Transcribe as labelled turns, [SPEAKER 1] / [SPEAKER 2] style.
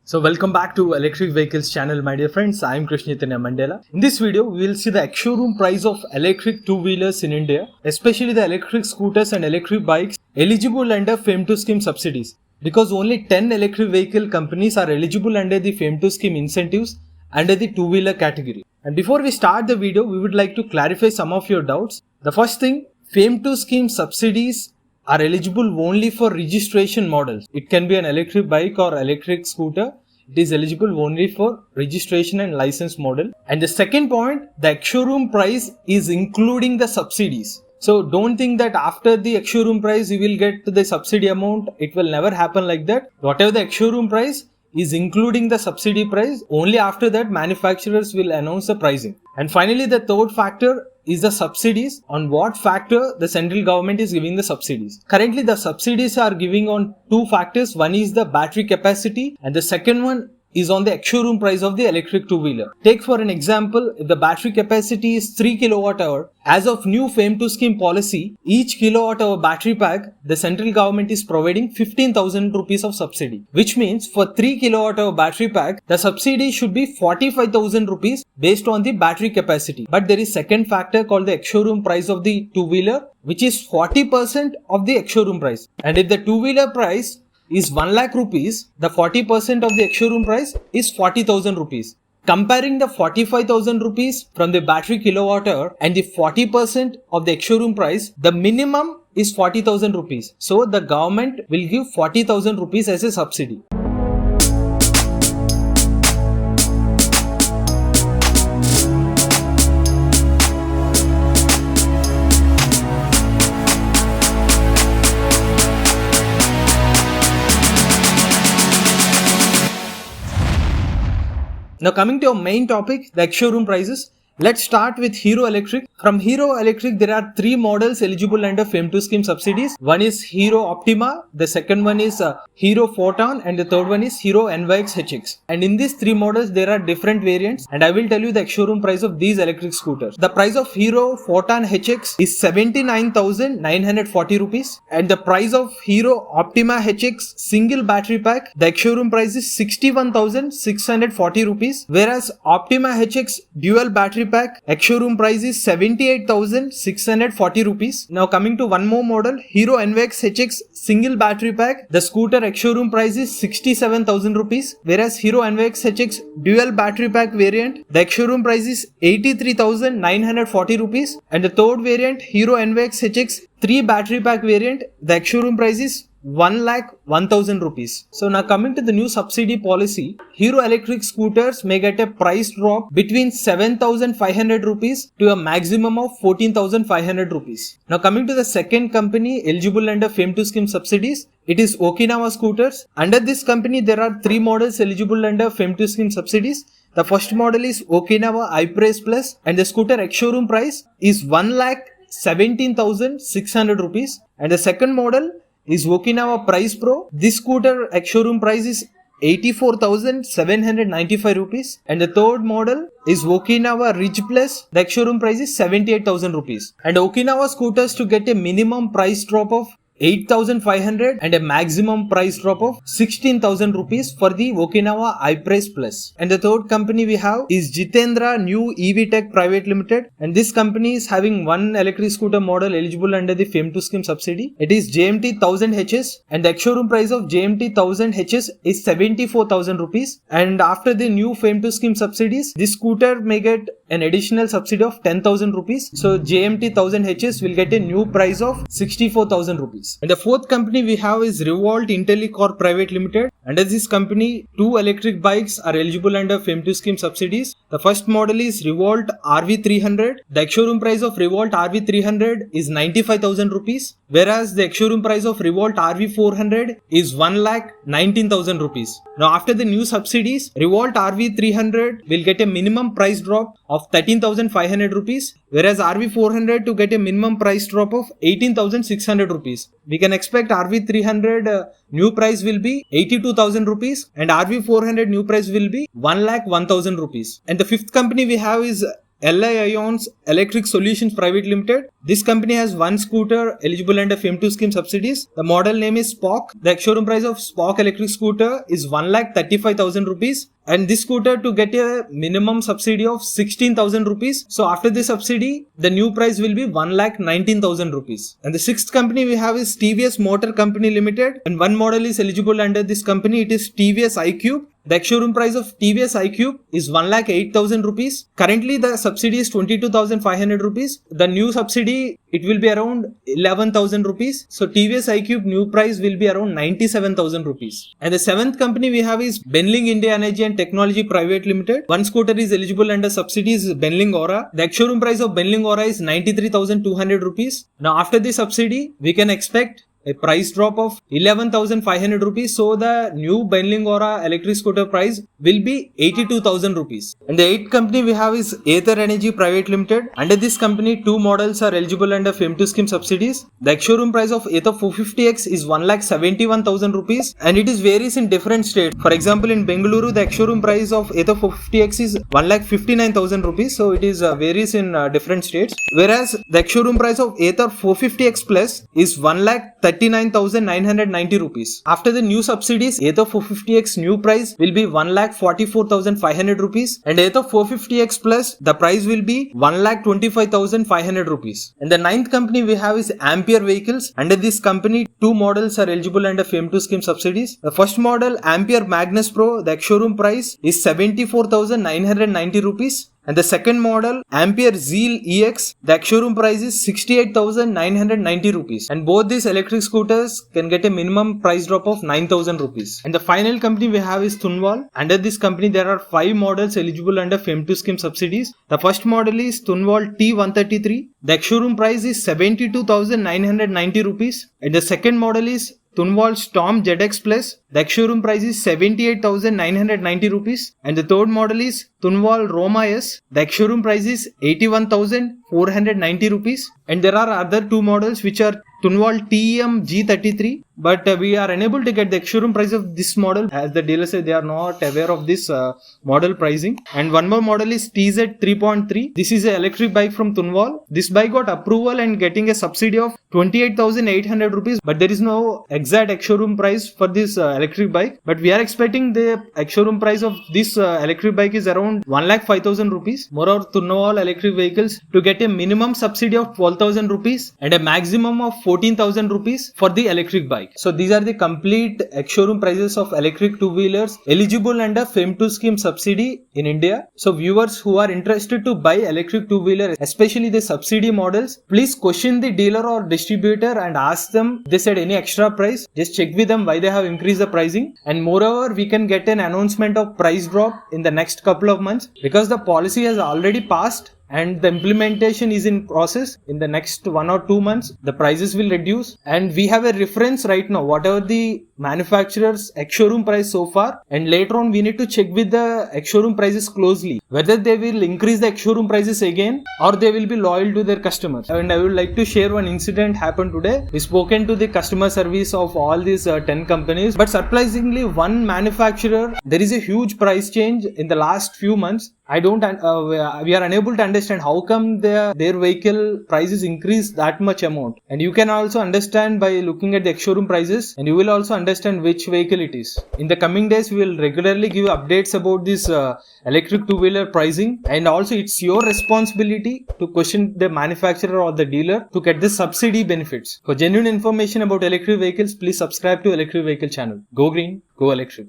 [SPEAKER 1] So welcome back to Electric Vehicles channel, my dear friends. I am Krishnitanya Mandela. In this video, we will see the ex-showroom price of electric two-wheelers in India, especially the electric scooters and electric bikes eligible under FAME 2 scheme subsidies. Because only 10 electric vehicle companies are eligible under the FAME 2 scheme incentives under the two-wheeler category. And before we start the video, we would like to clarify some of your doubts. The first thing, FAME 2 scheme subsidies are eligible only for registration models. It can be an electric bike or electric scooter. It is eligible only for registration and license model. And the second point, the ex-showroom price is including the subsidies. So don't think that after the ex-showroom price you will get the subsidy amount. It will never happen like that. Whatever the ex-showroom price is including the subsidy price. Only after that manufacturers will announce the pricing. And finally, the third factor is the subsidies. On what factor the central government is giving the subsidies. Currently the subsidies are giving on two factors. One is the battery capacity and the second one is on the ex-showroom price of the electric two-wheeler. Take for an example, if the battery capacity is 3 kWh, as of new FAME 2 scheme policy, each kWh battery pack, the central government is providing 15,000 rupees of subsidy. Which means for 3 kWh battery pack, the subsidy should be 45,000 rupees based on the battery capacity. But there is second factor called the ex-showroom price of the two-wheeler, which is 40% of the ex-showroom price. And if the two-wheeler price is 1 lakh rupees, the 40% of the ex-showroom price is 40,000 rupees. Comparing the 45,000 rupees from the battery kilowatt hour and the 40% of the ex-showroom price, the minimum is 40,000 rupees. So the government will give 40,000 rupees as a subsidy. Now coming to our main topic, the ex-showroom prices. Let's start with Hero Electric. From Hero Electric, there are three models eligible under FAME 2 scheme subsidies. One is Hero Optima, the second one is Hero Photon, and the third one is Hero NYX HX. And in these three models, there are different variants, and I will tell you the ex-showroom price of these electric scooters. The price of Hero Photon HX is 79,940 rupees, and the price of Hero Optima HX single battery pack, the ex-showroom price is 61,640 rupees, whereas Optima HX dual battery pack ex-showroom price is 78,640 rupees. Now coming to one more model, Hero NYX HX single battery pack, the scooter ex-showroom price is 67,000 rupees, whereas Hero NYX HX dual battery pack variant, the ex-showroom price is 83,940 rupees, and the third variant, Hero NYX HX 3 battery pack variant, the ex-showroom price is 1,01,000 rupees. So now coming to the new subsidy policy, Hero Electric scooters may get a price drop between 7,500 rupees to a maximum of 14,500 rupees. Now coming to the second company eligible under FAME 2 scheme subsidies, it is Okinawa Scooters. Under this company, there are three models eligible under FAME 2 scheme subsidies. The first model is Okinawa iPrice Plus, and the scooter ex-showroom price is 1,17,600 rupees, and the second model is Okinawa Price Pro. This scooter ex-showroom price is 84,795 rupees, and the third model is Okinawa Ridge Plus. The ex-showroom price is 78,000 rupees. And Okinawa scooters to get a minimum price drop of 8,500 and a maximum price drop of 16,000 rupees for the Okinawa iPrice Plus. And the third company we have is Jitendra New EV Tech Private Limited, and this company is having one electric scooter model eligible under the FAME 2 scheme subsidy. It is JMT 1000 HS, and the ex-showroom price of JMT 1000 HS is 74,000 rupees. And after the new FAME 2 scheme subsidies, this scooter may get an additional subsidy of 10,000 rupees. So JMT 1000 HS will get a new price of 64,000 rupees. And the fourth company we have is Revolt IntelliCorp Private Limited. Under this company, two electric bikes are eligible under FAME 2 scheme subsidies. The first model is Revolt RV300. The ex-showroom price of Revolt RV300 is 95,000 rupees, whereas the ex-showroom price of Revolt RV400 is 1,19,000 rupees. Now after the new subsidies, Revolt RV300 will get a minimum price drop of 13,500 rupees, whereas RV400 to get a minimum price drop of 18,600 rupees. We can expect RV300 new price will be 82,000 rupees and RV400 new price will be 1,01,000 rupees. And the fifth company we have is LI Ions Electric Solutions Private Limited. This company has one scooter eligible under FAME2 scheme subsidies. The model name is Spock. The ex-showroom price of Spock electric scooter is 1,35,000 rupees. And this scooter to get a minimum subsidy of 16,000 rupees. So after the subsidy, the new price will be 1,19,000 rupees. And the sixth company we have is TVS Motor Company Limited. And one model is eligible under this company. It is TVS iQube. The ex-showroom price of TVS iQube is 1,08,000 rupees. Currently, the subsidy is 22,500 rupees. The new subsidy, it will be around 11,000 rupees. So, TVS iQube new price will be around 97,000 rupees. And the seventh company we have is Benling India Energy and Technology Private Limited. One scooter is eligible under subsidies Benling Aura. The ex-showroom price of Benling Aura is 93,200 rupees. Now, after the subsidy, we can expect a price drop of 11,500 rupees. So the new Benling Aura electric scooter price will be 82,000 rupees. And the eighth company we have is Ather Energy Private Limited. Under this company, two models are eligible under FAME2 scheme subsidies. The ex-showroom price of Ather 450X is 1,71,000 rupees and it is varies in different states. For example, in Bengaluru, the ex-showroom price of Ather 450X is 1,59,000 rupees. So it is varies in different states. Whereas the ex-showroom price of Ather 450X Plus is 1,39,990 rupees. After the new subsidies, Ather 450X new price will be 1,44,500 rupees and Ather 450X Plus the price will be 1,25,500 rupees. And the ninth company we have is Ampere Vehicles. Under this company, two models are eligible under FAME2 scheme subsidies. The first model, Ampere Magnus Pro, the ex-showroom price is 74,990 rupees. And the second model, Ampere Zeal EX, the ex-showroom price is 68,990 rupees. And both these electric scooters can get a minimum price drop of 9,000 rupees. And the final company we have is Tunwal. Under this company, there are 5 models eligible under FAME2 scheme subsidies. The first model is Tunwal T133. The ex-showroom price is 72,990 rupees. And the second model is Tunwal Storm ZX Plus. The ex-showroom price is 78,990 rupees. And the third model is Tunwal Roma S. The ex-showroom price is 81,490 rupees. And there are other two models which are Tunwal TEM G33. But we are unable to get the ex-showroom price of this model as the dealer said they are not aware of this model pricing. And one more model is TZ 3.3. This is an electric bike from Tunwal. This bike got approval and getting a subsidy of 28,800 rupees. But there is no exact ex-showroom price for this electric bike. But we are expecting the ex-showroom price of this electric bike is around 1,05,000 rupees. Moreover, Tunwal electric vehicles to get a minimum subsidy of 12,000 rupees and a maximum of 14,000 rupees for the electric bike. So these are the complete ex-showroom prices of electric two-wheelers eligible under FAME2 scheme subsidy in India. So viewers who are interested to buy electric two-wheeler, especially the subsidy models, please question the dealer or distributor and ask them if they said any extra price. Just check with them why they have increased the pricing. And moreover, we can get an announcement of price drop in the next couple of months because the policy has already passed and the implementation is in process. In the next 1 or 2 months the prices will reduce and we have a reference right now whatever the manufacturer's ex-showroom price so far, and later on we need to check with the ex-showroom prices closely whether they will increase the ex-showroom prices again or they will be loyal to their customers. And I would like to share one incident happened today. We spoken to the customer service of all these 10 companies, but surprisingly one manufacturer, there is a huge price change in the last few months. We are unable to understand how come their vehicle prices increase that much amount. And you can also understand by looking at the ex-showroom prices, and you will also understand which vehicle it is. In the coming days, we will regularly give updates about this electric two-wheeler pricing, and also it's your responsibility to question the manufacturer or the dealer to get the subsidy benefits. For genuine information about electric vehicles, please subscribe to Electric Vehicle channel. Go green, go electric.